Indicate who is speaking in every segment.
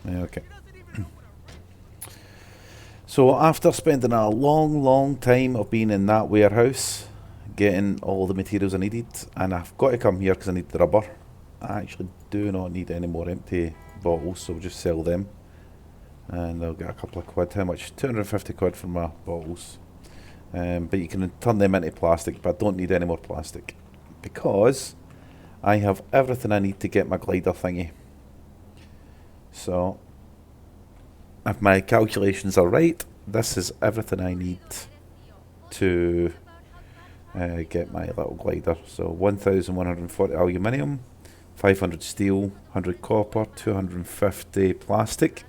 Speaker 1: Okay. So after spending a long time of being in that warehouse, getting all the materials I needed, and I've got to come here because I need the rubber. I actually do not need any more empty bottles, so we'll just sell them. And I'll get a couple of quid. How much? 250 quid for my bottles. But you can turn them into plastic, but I don't need any more plastic. Because I have everything I need to get my glider thingy. So, if my calculations are right, this is everything I need to get my little glider. So 1,140 aluminium, 500 steel, 100 copper, 250 plastic.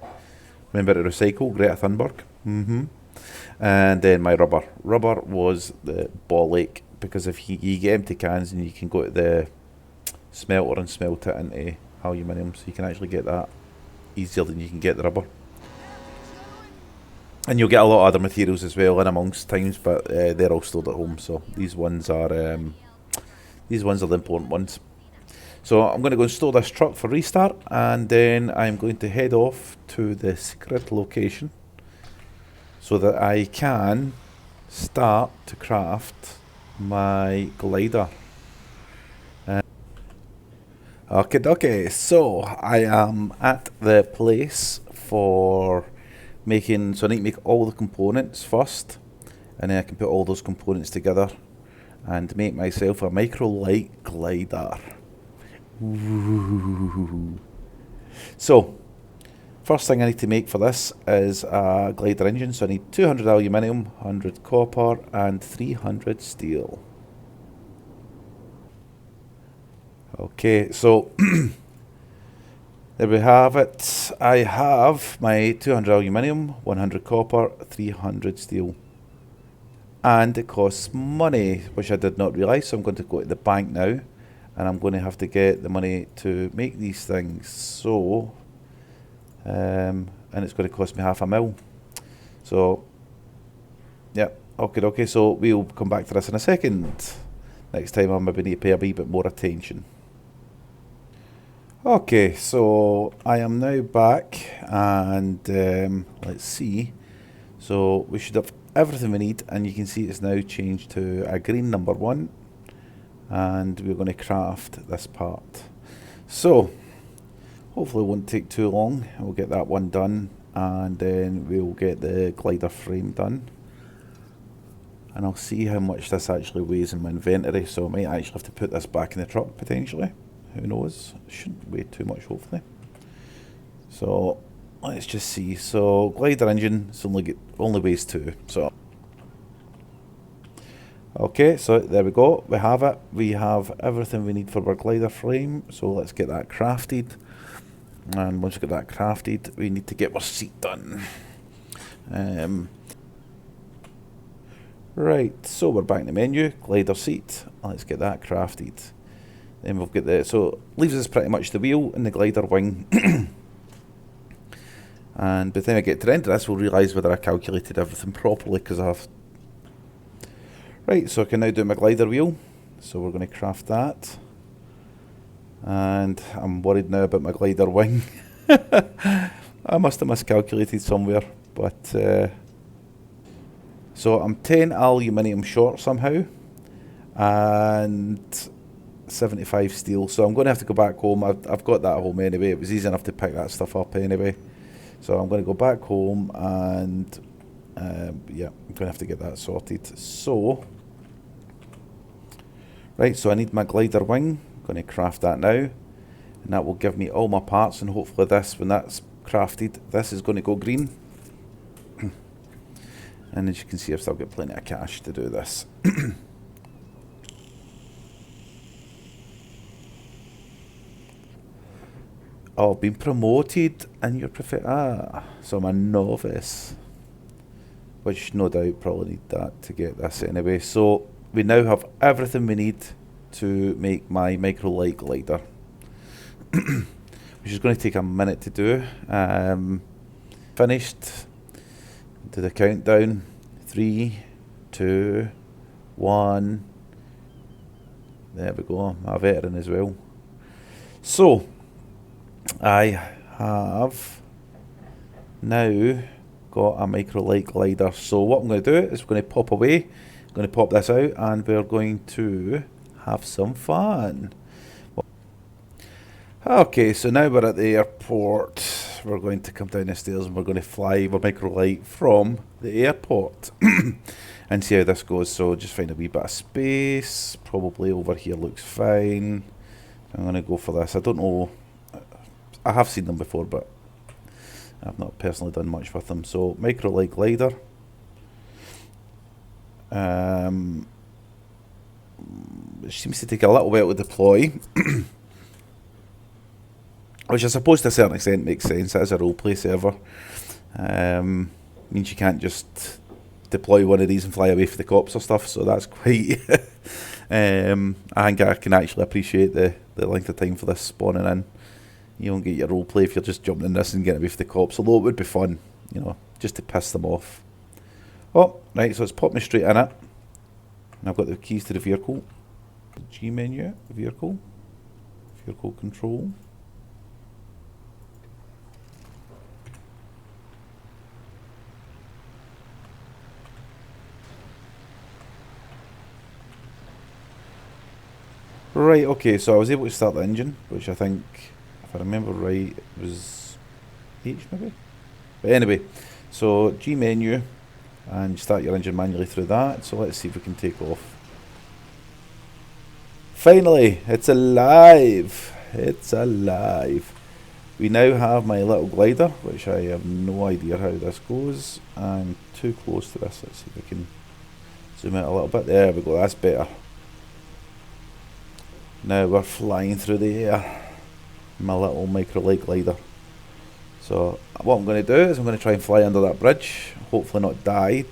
Speaker 1: Remember to recycle, Greta Thunberg. And then my rubber. Rubber was the ball ache, because if you get empty cans and you can go to the smelter and smelt it into aluminium, so you can actually get that easier than you can get the rubber. And you'll get a lot of other materials as well in amongst times, but they're all stored at home. So these ones are the important ones. So I'm going to go and store this truck for restart, and then I'm going to head off to the secret location so that I can start to craft my glider. Okay, so I am at the place for making, so I need to make all the components first, and then I can put all those components together and make myself a micro light glider. Ooh. So, first thing I need to make for this is a glider engine, so I need 200 aluminium, 100 copper and 300 steel. Okay, so there we have it. I have my 200 aluminium, 100 copper, 300 steel. And it costs money, which I did not realise, so I'm going to go to the bank now, and I'm going to have to get the money to make these things. So, and it's going to cost me $500,000. So, yeah, okay, so we'll come back to this in a second. Next time I maybe need to pay a wee bit more attention. Okay, so I am now back, and let's see. So we should have everything we need, and you can see it's now changed to a green number 1, and we're going to craft this part. So hopefully it won't take too long. We'll get that one done, and then we'll get the glider frame done. And I'll see how much this actually weighs in my inventory, so I might actually have to put this back in the truck potentially. Who knows? It shouldn't weigh too much, hopefully. So let's just see. So glider engine, it's only weighs 2. So okay, so there we go. We have it. We have everything we need for our glider frame. So let's get that crafted. And once we get that crafted, we need to get our seat done. Right, so we're back in the menu. Glider seat. Let's get that crafted. Then we'll get so leaves us pretty much the wheel and the glider wing. And by the time I get to the end of this, we'll realise whether I calculated everything properly, because I have. Right, so I can now do my glider wheel. So we're going to craft that. And I'm worried now about my glider wing. I must have miscalculated somewhere, but so I'm 10 aluminium short somehow, and 75 steel, so I'm going to have to go back home. I've got that at home anyway. It was easy enough to pick that stuff up anyway, so I'm going to go back home, and yeah, I'm going to have to get that sorted. So right, so I need my glider wing. I'm going to craft that now, and that will give me all my parts, and hopefully this, when that's crafted, this is going to go green. And as you can see, I've still got plenty of cash to do this. Oh, been promoted, and you're so I'm a novice, which no doubt probably need that to get this anyway. So we now have everything we need to make my micro light glider, which is going to take a minute to do. Finished. Do the countdown. 3, 2, 1. There we go. I'm a veteran as well. So I have now got a micro light glider. So what I'm going to do is we're going to pop away, I'm going to pop this out, and we're going to have some fun. Okay, so now we're at the airport. We're going to come down the stairs and we're going to fly our micro light from the airport and see how this goes. So just find a wee bit of space. Probably over here looks fine. I'm going to go for this. I don't know. I have seen them before, but I've not personally done much with them. So micro light glider. It seems to take a little while to deploy. Which I suppose to a certain extent makes sense. It is a roleplay server. Means you can't just deploy one of these and fly away for the cops or stuff, so that's quite... I think I can actually appreciate the length of time for this spawning in. You don't get your roleplay if you're just jumping in this and getting away for the cops, although it would be fun, you know, just to piss them off. Oh, right, so it's popped me straight in it. And I've got the keys to the vehicle. G menu, vehicle control. Right, okay, so I was able to start the engine, which I think, if I remember right, it was H maybe? But anyway, so G menu, and start your engine manually through that. So let's see if we can take off. Finally, it's alive! It's alive! We now have my little glider, which I have no idea how this goes. I'm too close to this. Let's see if we can zoom out a little bit. There we go, that's better. Now we're flying through the air. My little micro light glider. So what I'm going to do is I'm going to try and fly under that bridge. Hopefully not die.